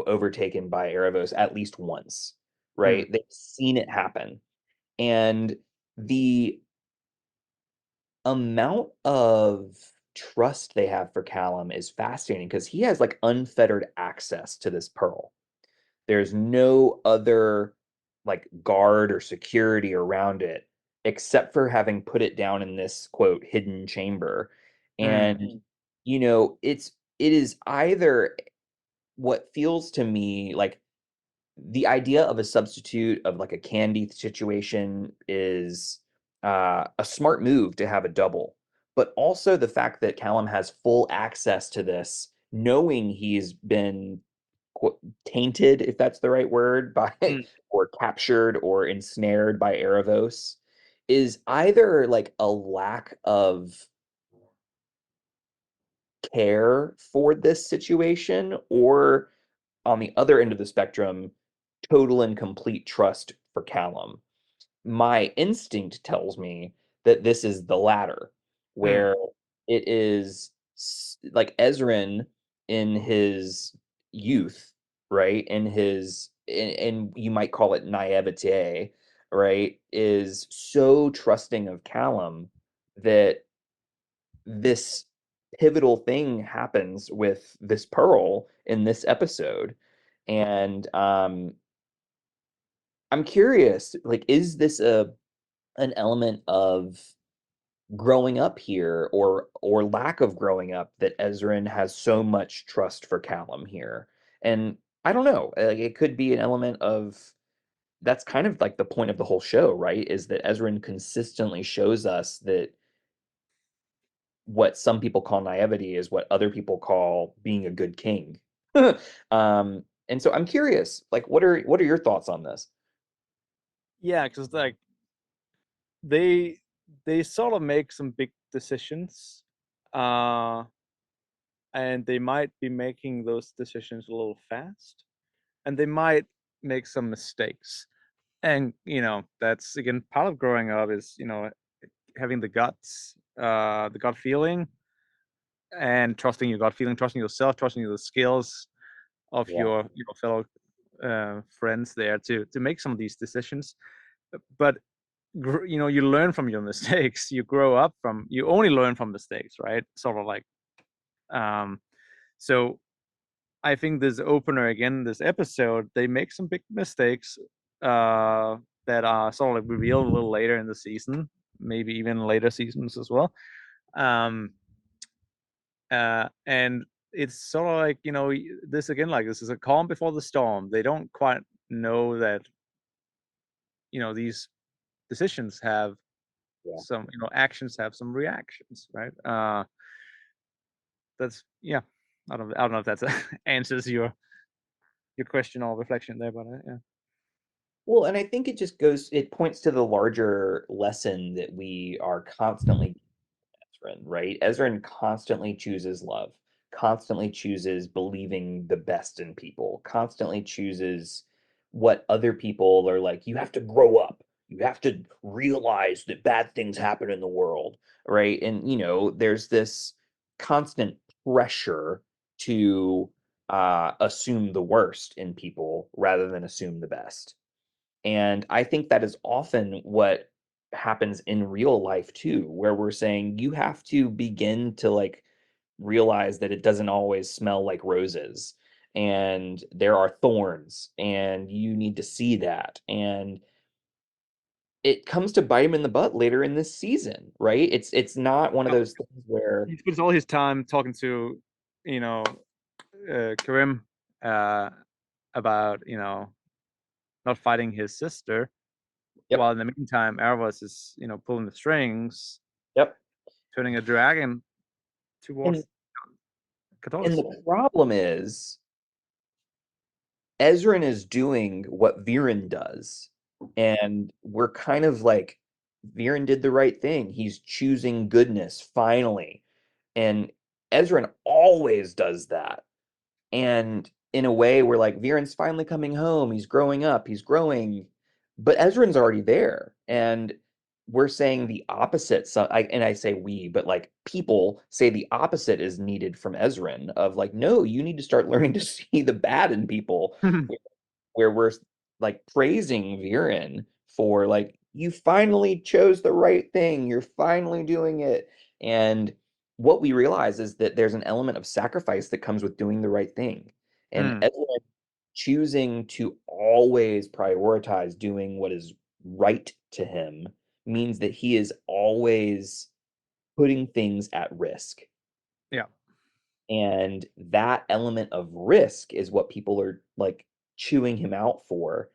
overtaken by Erebos at least once, Hmm. right? They've seen it happen. And the amount of trust they have for Callum is fascinating because he has like unfettered access to this pearl. There's no other like guard or security around it except for having put it down in this quote hidden chamber. And it is either what feels to me like the idea of a substitute of like a candy situation is a smart move to have a double, but also the fact that Callum has full access to this, knowing he's been tainted, if that's the right word, by Mm, or captured or ensnared by Aaravos, is either like a lack of care for this situation or on the other end of the spectrum, total and complete trust for Callum. My instinct tells me that this is the latter, mm, where it is like Ezrin in his youth, right? And you might call it naivete, right? Is so trusting of Callum that this pivotal thing happens with this pearl in this episode. And I'm curious, like, is this a an element of growing up here or lack of growing up that Ezrin has so much trust for Callum here? And I don't know, like, it could be an element of that's kind of like the point of the whole show, right? Is that Ezrin consistently shows us that what some people call naivety is what other people call being a good king. And so I'm curious, like, what are your thoughts on this? yeah, because like they they sort of make some big decisions, uh, and they might be making those decisions a little fast, and they might make some mistakes. And that's again part of growing up is having the guts, the gut feeling, and trusting your gut feeling, trusting yourself, trusting the skills of Yeah. your fellow friends there to make some of these decisions. But you learn from your mistakes. You grow up from you only learn from mistakes, right? Sort of like um, so. I think this opener again, this episode, they make some big mistakes uh, that are sort of like revealed a little later in the season, maybe even later seasons as well. Um, and it's sort of like this again, like this is a calm before the storm. They don't quite know that these decisions have Yeah. some actions have some reactions, right? That's yeah. I don't know if that answers your question or reflection there, but yeah. Well, and I think it points to the larger lesson that we are constantly Ezrin, right? Ezrin constantly chooses love, constantly chooses believing the best in people, constantly chooses what other people are like. You have to grow up. You have to realize that bad things happen in the world, right? And there's this constant pressure to assume the worst in people rather than assume the best. And I think that is often what happens in real life too, where we're saying you have to begin to like realize that it doesn't always smell like roses and there are thorns and you need to see that. And it comes to bite him in the butt later in this season, right? It's not one of Oh, those things where he spends all his time talking to you know Karim uh, about not fighting his sister, yep, while in the meantime Aaravos is pulling the strings, yep. turning a dragon And towards and Catholicism. the problem is Ezrin is doing what Viren does. And we're kind of like, Viren did the right thing. He's choosing goodness finally. And Ezrin always does that. And in a way, we're like, Viren's finally coming home. He's growing up. He's growing. But Ezrin's already there. And we're saying the opposite. So and I say we, but like people say the opposite is needed from Ezrin of like, no, you need to start learning to see the bad in people where we're like praising Viren for like you finally chose the right thing. You're finally doing it. And what we realize is that there's an element of sacrifice that comes with doing the right thing. And Mm, Edwin choosing to always prioritize doing what is right to him means that he is always putting things at risk. yeah. And that element of risk is what people are like chewing him out for.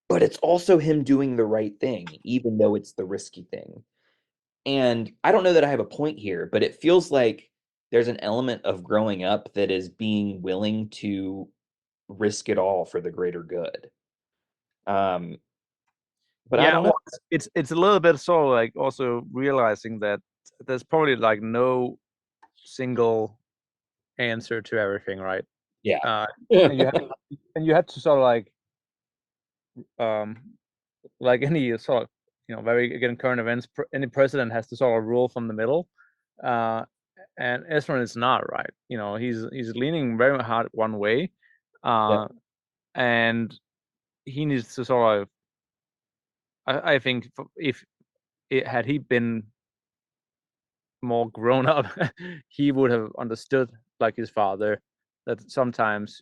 But it's also him doing the right thing, even though it's the risky thing. And I don't know that I have a point here, but it feels like there's an element of growing up that is being willing to risk it all for the greater good. Um, but I Yeah, don't know. well, it's a little bit sort of like also realizing that there's probably like no single answer to everything, right? Yeah. Uh, and you have to sort of um like any sort of very again current events, any president has to sort of rule from the middle. Uh, and Ezra is not right. He's leaning very hard one way, Yep. uh, and he needs to sort of. I think if had he been more grown up, he would have understood, like his father, that sometimes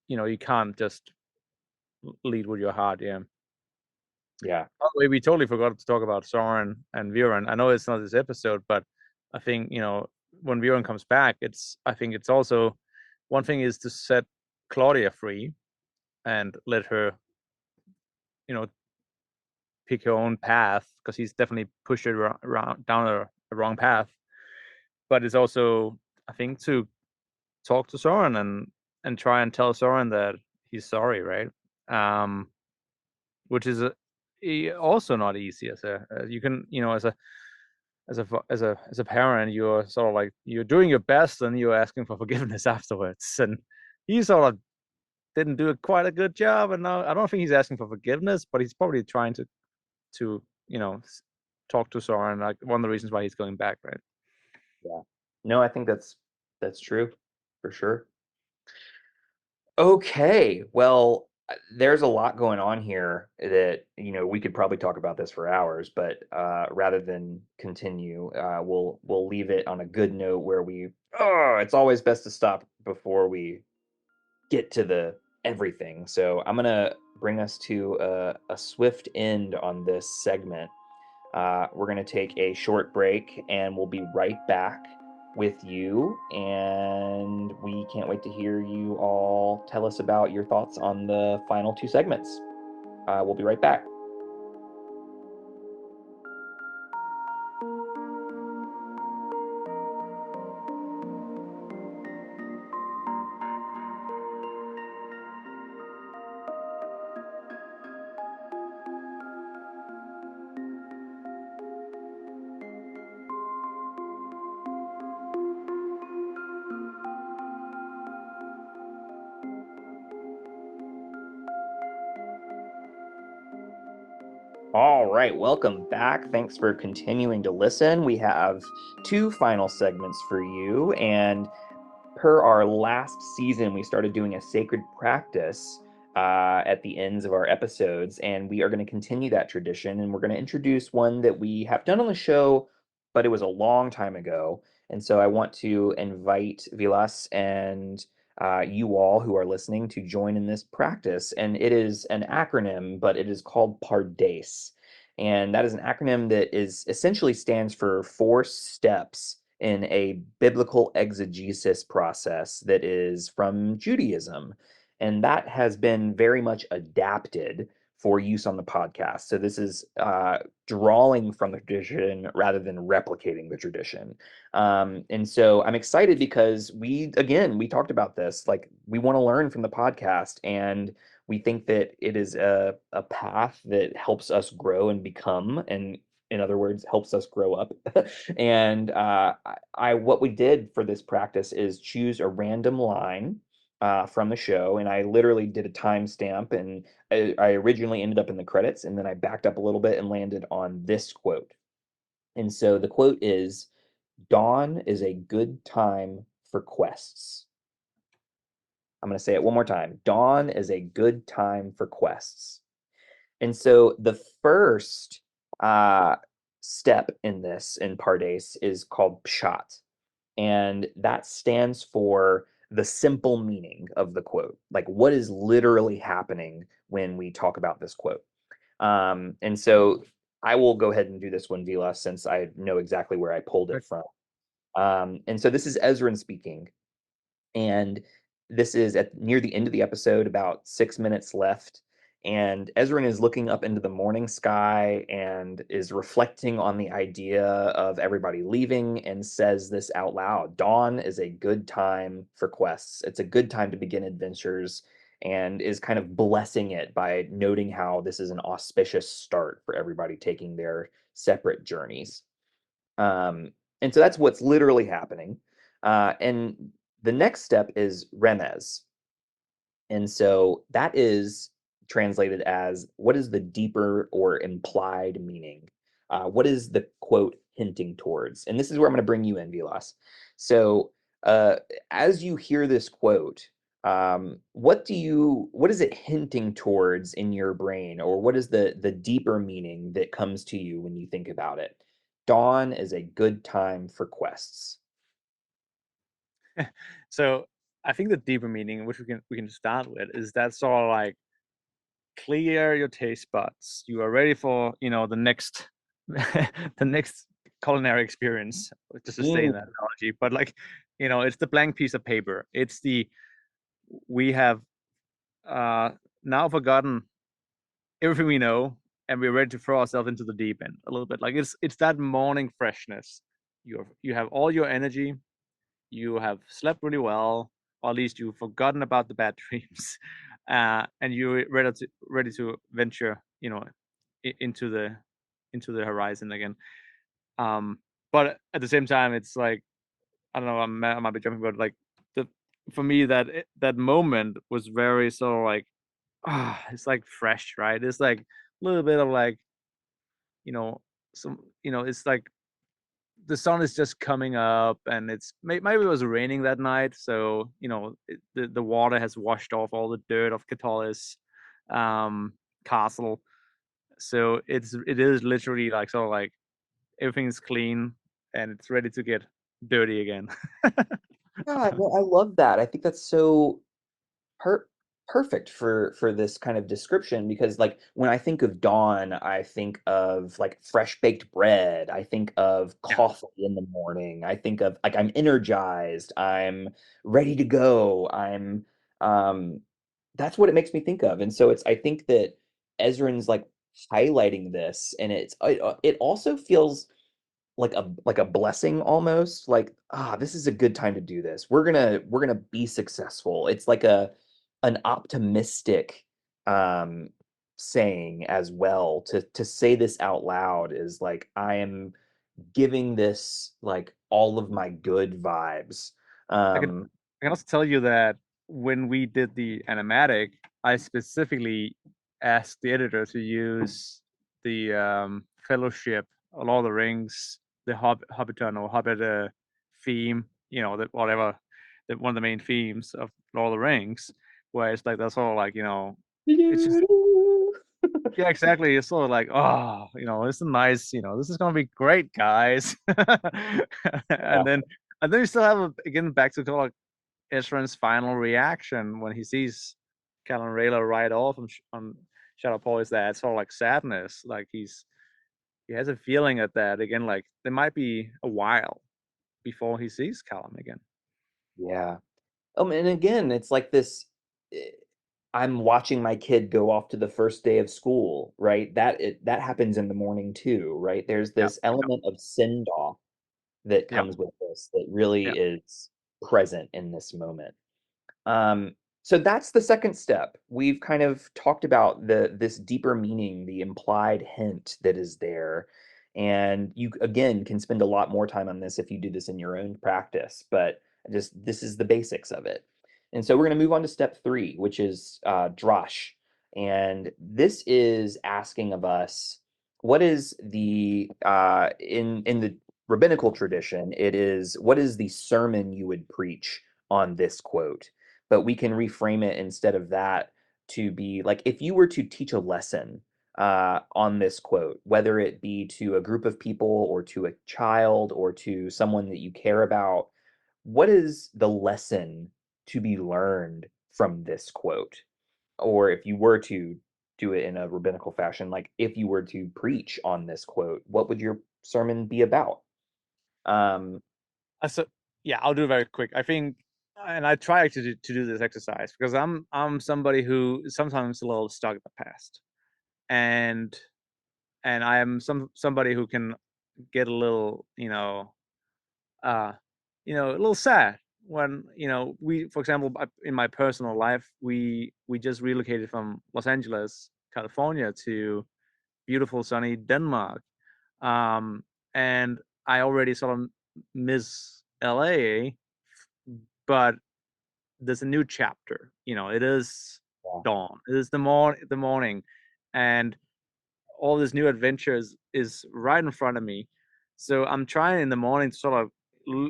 you can't just lead with your heart. Yeah. Yeah. By the way, we totally forgot to talk about Soren and Viren. I know it's not this episode, but I think when Viren comes back, I think it's also one thing is to set Claudia free and let her you know pick her own path because he's definitely pushed her around down a wrong path. But it's also, I think, to talk to Soren and try and tell Soren that he's sorry, right? Um, which is also not easy you can as a parent, you're sort of like you're doing your best and you're asking for forgiveness afterwards. And he sort of didn't do quite a good job. And now I don't think he's asking for forgiveness, but he's probably trying to talk to Soren. Like one of the reasons why he's going back, right? Yeah. No, I think that's true for sure. Okay. Well, there's a lot going on here that, we could probably talk about this for hours, but rather than continue, we'll leave it on a good note where it's always best to stop before we get to the everything. So I'm gonna bring us to a swift end on this segment. We're going to take a short break and we'll be right back with you. And we can't wait to hear you all tell us about your thoughts on the final two segments. We'll be right back. All right, welcome back. Thanks for continuing to listen. We have two final segments for you, and per our last season, we started doing a sacred practice at the ends of our episodes, and we are going to continue that tradition. And we're going to introduce one that we have done on the show, but it was a long time ago. And so I want to invite Vilas and you all who are listening to join in this practice. And it is an acronym, but it is called PARDACE. And that is an acronym that is essentially stands for 4 steps in a biblical exegesis process that is from Judaism. And that has been very much adapted for use on the podcast. So this is drawing from the tradition rather than replicating the tradition. And so I'm excited because we talked about this. Like, we want to learn from the podcast, and we think that it is a path that helps us grow and become, and in other words, helps us grow up. And what we did for this practice is choose a random line from the show, and I literally did a timestamp, and I originally ended up in the credits, and then I backed up a little bit and landed on this quote. And so the quote is, "Dawn is a good time for quests." I'm going to say it one more time. Dawn is a good time for quests. And so the first uh, step in this in Pardes is called Pshat. And that stands for the simple meaning of the quote, like what is literally happening when we talk about this quote. And so I will go ahead and do this one, Vilas, since I know exactly where I pulled it Right. from. And so this is Ezran speaking, and this is at near the end of the episode, about 6 minutes left. And Ezran is looking up into the morning sky and is reflecting on the idea of everybody leaving and says this out loud: Dawn is a good time for quests. It's a good time to begin adventures, and is kind of blessing it by noting how this is an auspicious start for everybody taking their separate journeys. Um, and so that's what's literally happening. And the next step is remez. And so that is translated as, what is the deeper or implied meaning? What is the quote hinting towards? And this is where I'm going to bring you in, Vilas. So uh, as you hear this quote, what is it hinting towards in your brain, or what is the deeper meaning that comes to you when you think about it? Dawn is a good time for quests. So I think the deeper meaning, which we can start with, is that sort of like clear your taste buds. You are ready for the next the next culinary experience, just to stay in Mm, that analogy. But like, it's the blank piece of paper. It's the we have uh now forgotten everything we know, and we're ready to throw ourselves into the deep end a little bit. Like it's that morning freshness. You have all your energy. You have slept really well, or at least you've forgotten about the bad dreams, and you're ready to venture, into the horizon again. Um, but at the same time, it's like, I don't know, I might be jumping, but like the for me, that moment was very sort of like, it's like fresh, right? It's like a little bit of like, you know it's like the sun is just coming up, and maybe it was raining that night, so the water has washed off all the dirt of Catullus castle. So it is literally like sort of like everything's clean and it's ready to get dirty again. yeah, no, I love that. I think that's so per perfect for this kind of description, because like when I think of dawn, I think of like fresh baked bread. I think of Yeah. coffee in the morning. I think of like I'm energized. I'm ready to go. I'm that's what it makes me think of. And so I think that Ezran's like highlighting this, and it also feels like a blessing almost, like, this is a good time to do this. We're gonna be successful. It's like an optimistic um saying as well. To say this out loud is like, I am giving this like all of my good vibes. I can um I can also tell you that when we did the animatic, I specifically asked the editor to use the Fellowship, Lord of the Rings, the Hobbiton or Hobbit theme, that whatever, that one of the main themes of Lord of the Rings, where it's like that's all like, it's just, yeah, exactly. It's sort of like, oh, it's a nice, this is gonna be great, guys. yeah, and then and then you still have again back to kind of like Ezra's final reaction when he sees Callan Rayla ride off on Shadow Paul, is that sort of like sadness. Like he has a feeling at that again, like there might be a while before he sees Callum again. yeah. And again, it's like this. eh, I'm watching my kid go off to the first day of school, right? That happens in the morning too, right? There's Yeah, this element of send off that yeah, comes with this that really yeah. is present in this moment. So that's the second step. We've kind of talked about this deeper meaning, the implied hint that is there. And you again can spend a lot more time on this if you do this in your own practice, but just this is the basics of it. And so we're going to move on to step three, which is drosh. And this is asking of us, what is the in the rabbinical tradition, it is, what is the sermon you would preach on this quote? But we can reframe it instead of that to be like, if you were to teach a lesson on this quote, whether it be to a group of people or to a child or to someone that you care about, what is the lesson to be learned from this quote? Or if you were to do it in a rabbinical fashion, like if you were to preach on this quote, what would your sermon be about? Um, So yeah, I'll do it very quick. I think, and I try to do this exercise because I'm somebody who is sometimes a little stuck in the past, and I am somebody who can get a little, uh, a little sad when, we, for example, in my personal life, we just relocated from Los Angeles, California, to beautiful sunny Denmark, um, and I already sort of miss LA, but there's a new chapter. It is yeah. dawn. It is the morning, and all this new adventures is right in front of me. So I'm trying in the morning to sort of,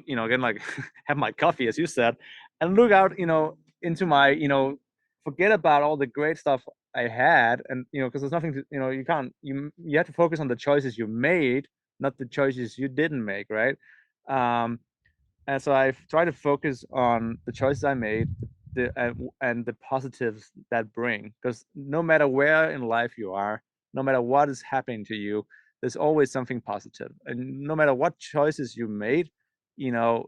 again, like have my coffee, as you said, and look out, into my, forget about all the great stuff I had, and because there's nothing to, you can't, you have to focus on the choices you made, not the choices you didn't make, right? Um, and so I try to focus on the choices I made, and the positives that bring. Because no matter where in life you are, no matter what is happening to you, there's always something positive. And no matter what choices you made, you know,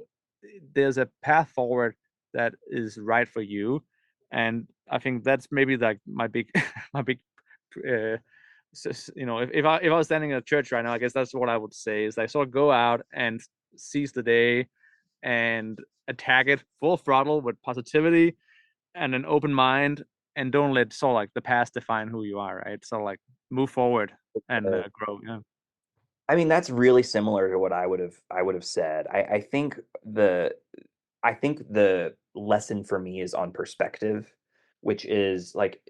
there's a path forward that is right for you. And I think that's maybe like my big, my big, uh, if I was standing in a church right now, I guess that's what I would say is like sort of go out and seize the day and attack it full throttle with positivity and an open mind, and don't let sort of like the past define who you are, right? So like move forward and grow. Yeah. I mean, that's really similar to what I would have said. The I think the lesson for me is on perspective, which is like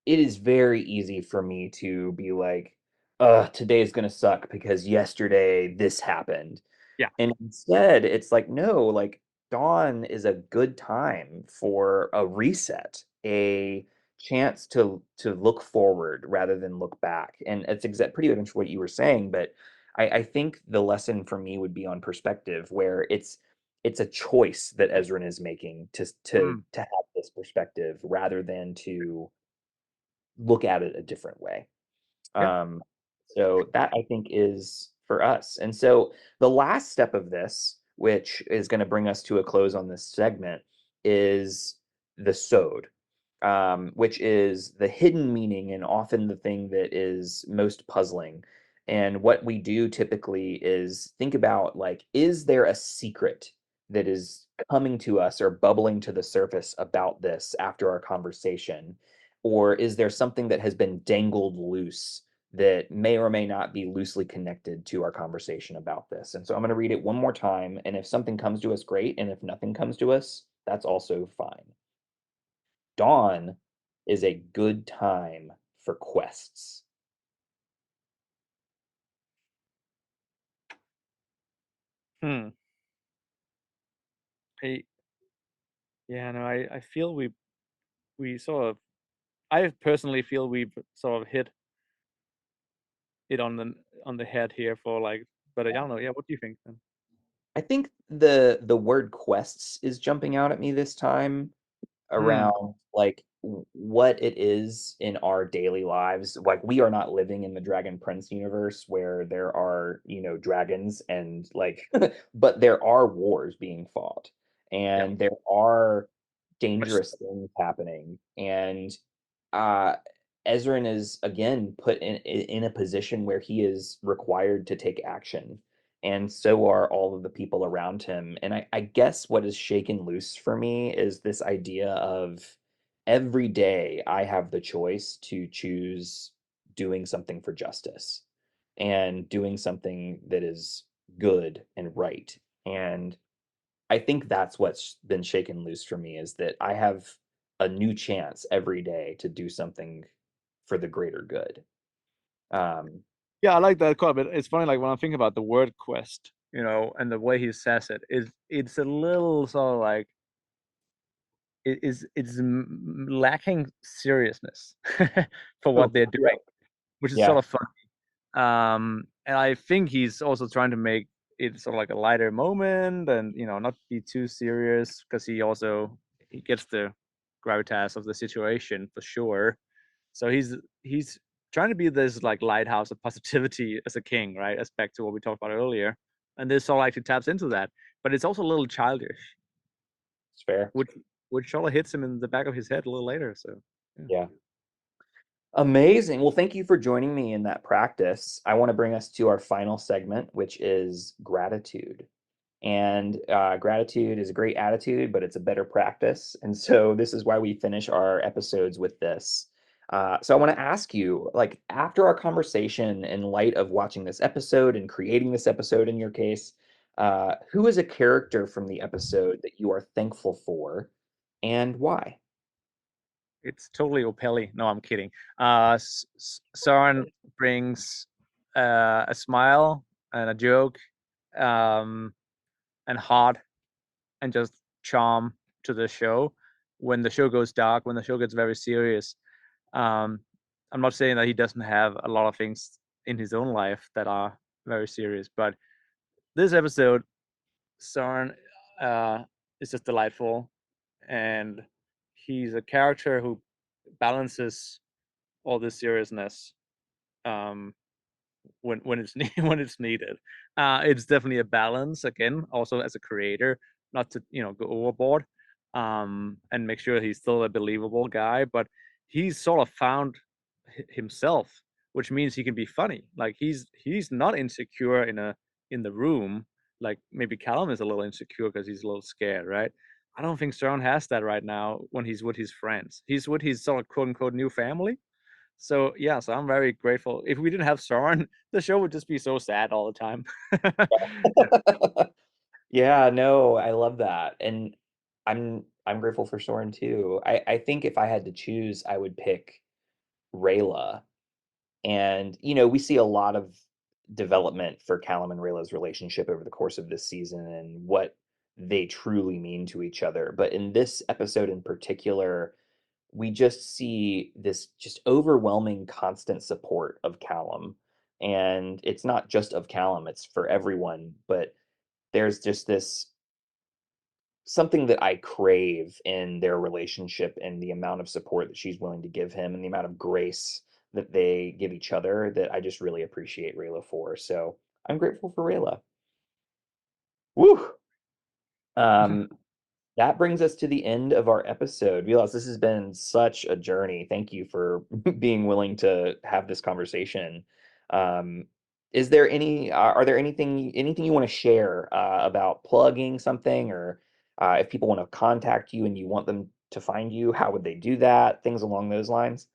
it is very easy for me to be like, today is gonna suck because yesterday this happened. Yeah. And instead, it's like, no, like dawn is a good time for a reset, a chance to look forward rather than look back. And it's pretty much what you were saying, but I think the lesson for me would be on perspective, where it's a choice that Ezra is making Mm. to have this perspective rather than to look at it a different way. Yeah. Um, so that I think is for us. And so the last step of this, which is going to bring us to a close on this segment, is the sod, which is the hidden meaning and often the thing that is most puzzling. And what we do typically is think about like, is there a secret that is coming to us or bubbling to the surface about this after our conversation? Or is there something that has been dangled loose that may or may not be loosely connected to our conversation about this? And so I'm going to read it one more time. And if something comes to us, great. And if nothing comes to us, that's also fine. Dawn is a good time for quests. Hmm. I, yeah, no, I feel we sort of, I personally feel we've sort of hit it on the head here for like, but I don't know. Yeah, what do you think then? I think the word quests is jumping out at me this time Hmm. around like what it is in our daily lives. Like we are not living in the Dragon Prince universe where there are, dragons and like but there are wars being fought Yeah. and there are Quest. dangerous things happening. And uh Ezrin is again put in a position where he is required to take action, and so are all of the people around him. And I guess what is shaken loose for me is this idea of every day I have the choice to choose doing something for justice and doing something that is good and right. And I think that's what's been shaken loose for me is that I have a new chance every day to do something for the greater good. Um, Yeah, I like that quite a bit. It's funny, like when I think about the word quest, and the way he says it's a little sort of like it's lacking seriousness for oh, what they're doing, yeah, which is sort yeah, of fun. And I think he's also trying to make it's sort of like a lighter moment, and not be too serious, because he gets the gravitas of the situation for sure. So he's trying to be this like lighthouse of positivity as a king, right? As back to what we talked about earlier, and this sort of actually taps into that, but it's also a little childish, It's fair. which sort of hits him in the back of his head a little later. So yeah. Yeah. Amazing. Well, thank you for joining me in that practice. I want to bring us to our final segment, which is gratitude. And gratitude is a great attitude, but it's a better practice. And so this is why we finish our episodes with this. So I want to ask you, like, after our conversation, in light of watching this episode and creating this episode in your case, who is a character from the episode that you are thankful for and why? It's totally Opelli. No, I'm kidding. Soren brings a smile and a joke, um, and heart, and just charm to the show when the show goes dark, when the show gets very serious. Um, I'm not saying that he doesn't have a lot of things in his own life that are very serious, but this episode, Soren is just delightful, and he's a character who balances all this seriousness, um, when it's when it's needed. It's definitely a balance again, also as a creator, not to go overboard, and make sure he's still a believable guy, but he's sort of found himself, which means he can be funny. Like he's not insecure in the room, like maybe Callum is a little insecure because he's a little scared, right? I don't think Stern has that right now when he's with his friends. He's with his sort of quote unquote new family. So yeah, so I'm very grateful. If we didn't have Soren, the show would just be so sad all the time. Yeah, Yeah, no, I love that. And I'm grateful for Soren too. I think if I had to choose, I would pick Rayla. And, we see a lot of development for Callum and Rayla's relationship over the course of this season and what they truly mean to each other. But in this episode in particular, we just see this just overwhelming constant support of Callum. And it's not just of Callum, it's for everyone. But there's just this something that I crave in their relationship and the amount of support that she's willing to give him and the amount of grace that they give each other that I just really appreciate Rayla for. So I'm grateful for Rayla. Woo! Um, that brings us to the end of our episode. Vilas, this has been such a journey. Thank you for being willing to have this conversation. Um, is there are there anything you want to share about plugging something, or if people want to contact you and you want them to find you, how would they do that? Things along those lines.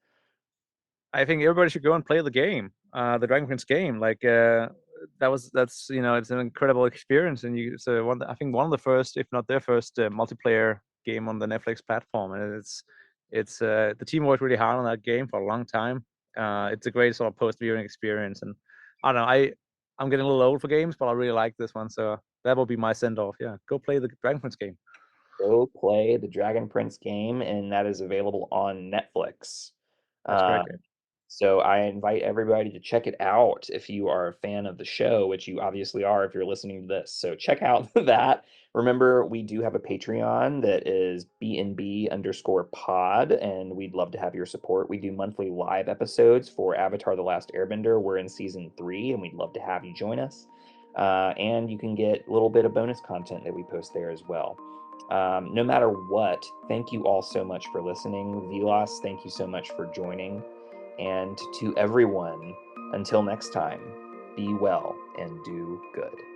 I think everybody should go and play the game, the Dragon Prince game. Like that's it's an incredible experience, and I think one of the first, if not their first, multiplayer game on the Netflix platform, and the team worked really hard on that game for a long time. It's a great sort of post viewing experience, and I don't know, I'm getting a little old for games, but I really like this one, so that will be my send off. Yeah, go play the Dragon Prince game. Go play the Dragon Prince game, and that is available on Netflix. That's Uh, correct. Yeah. So I invite everybody to check it out if you are a fan of the show, which you obviously are if you're listening to this. So check out that. Remember, we do have a Patreon that is BNB_pod, and we'd love to have your support. We do monthly live episodes for Avatar: The Last Airbender. We're in season 3, and we'd love to have you join us. And you can get a little bit of bonus content that we post there as well. No matter what, thank you all so much for listening. Vilas, thank you so much for joining. And to everyone, until next time, be well and do good.